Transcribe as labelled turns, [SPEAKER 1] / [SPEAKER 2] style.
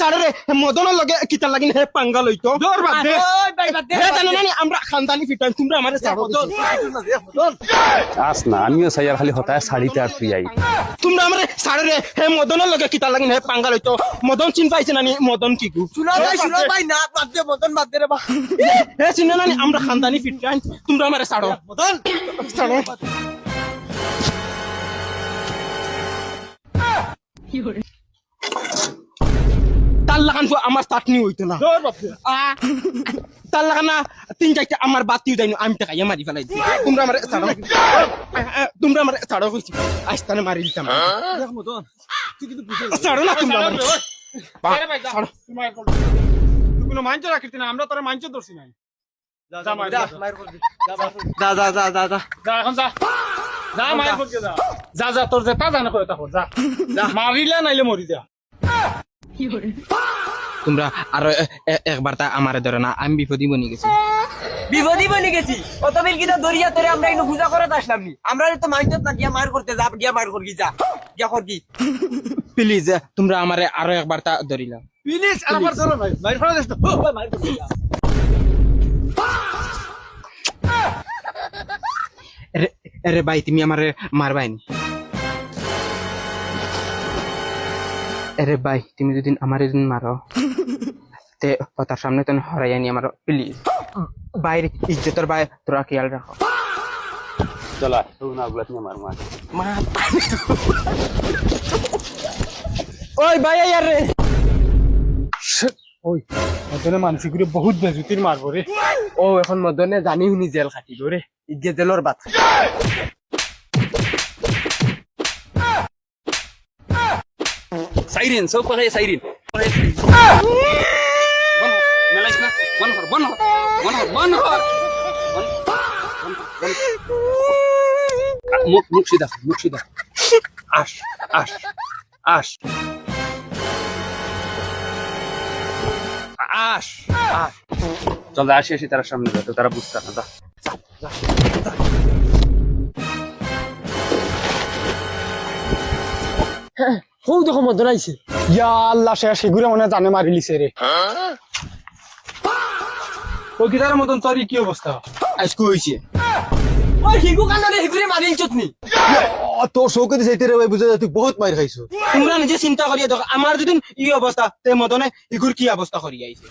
[SPEAKER 1] সাড়ে রে মদনের লগে কিতা লাগিন হে পাঙ্গা লইতো দৌড় বাদ দে হে জানো না আমরা খানদানি ফিটান তোমরা আমারে ছাড়ো
[SPEAKER 2] আস না আমিও চাই আর খালি হতায় শাড়িতে আর ফ্রি আই
[SPEAKER 1] তোমরা আমারে সাড়ে রে হে মদনের লগে কিতা লাগিন হে পাঙ্গা লইতো মদন চিন পাইছে নানি মদন কি গু
[SPEAKER 3] শুনো ভাই না বাদ দে মদন বাদ দে রে বা
[SPEAKER 1] হে চিন নানি আমরা খানদানি ফিটান তোমরা আমারে ছাড়ো
[SPEAKER 3] মদন
[SPEAKER 1] ছাড়ো তার লাগান আমার চাটনি হইতো না তার লাগানা 3-4টা আমার বাতিও যাইনি আমি টাকাইয়া মারি ফেলাই দিই তোমরা আমার ছাড়ো তোমরা আমার ছাড়ো কইছি আস্তানে মারি দিতাম
[SPEAKER 3] মদন তুই কিন্তু
[SPEAKER 1] ছাড়ো না তোমরা আমার ছাড়ো
[SPEAKER 4] তুই কোনো মাঞ্চ রাখিস না আমরা তোরা মাঞ্চ ধরছি নাই
[SPEAKER 3] যা মার কর যা
[SPEAKER 4] এখন যা যা মায়ের করতে যা যা যা তোর যে তা জানা করে তা কর যা মারিলে নাইলে মরি যা
[SPEAKER 1] তোমরা আর একবার তা আমারে ধরে না আমি বিপদই বনি গেছি
[SPEAKER 3] বিপদই বনে গেছি অত মিল কিনা দরিয়া তোরে আমরা ইনো পূজা করতে আসলাম নি আমরা তো মাইনত না গিয়া মার করতে যা গিয়া মার করবি যা গিয়া করবি
[SPEAKER 1] প্লিজ তোমরা আমারে আরো একবার তা ধরিলাম
[SPEAKER 4] প্লিজ আবার ধরো ভাই মাইর ফেলা দেশ তো
[SPEAKER 3] মার করবি যা
[SPEAKER 1] আরে ভাই তুমি আমারে মারবাইনি আরে ভাই তুমি যদি আমারে যদি মারো তে তার সামনে তো হরাই আনি আমার প্লিজ বাইরে ইজ্জতের ভাই তোরা খেয়াল রাখো
[SPEAKER 2] চলা তুই না গুলাত নিয়ে মার
[SPEAKER 1] ওই ভাই আর রে
[SPEAKER 4] ওই মদনে মানসিক করে বহুত বেজুতির মারবো রে
[SPEAKER 1] ও এখন মদনে জানি শুনি জেল খাটিব রে ইজ্জত জেলর বাত
[SPEAKER 2] সাইরেন সব কথা সাইরেন মেলাইস না বন হর মুখ সিধা আস চল আসি তারা সামনে যাতে তারা বুঝতে না যা
[SPEAKER 4] ও দেখো মদন আইছে ইয়া আল্লাহ শেষ ঘুরে মনে জানে মারি লিছে রে ওই গিটারের মতন তোর কি অবস্থা
[SPEAKER 1] আজকে হইছে
[SPEAKER 3] ওই হিগু কান্না হিগুরে মারিল চটনি
[SPEAKER 5] তোর শৌকে দিছে রে ভাই বুঝা যায় তুই বহুত মার খাইছো
[SPEAKER 1] তোমরা নিজে চিন্তা করিয়া দেখো আমার যদি ই অবস্থা তে মদনে ইগুর কি অবস্থা করিয়া আইছে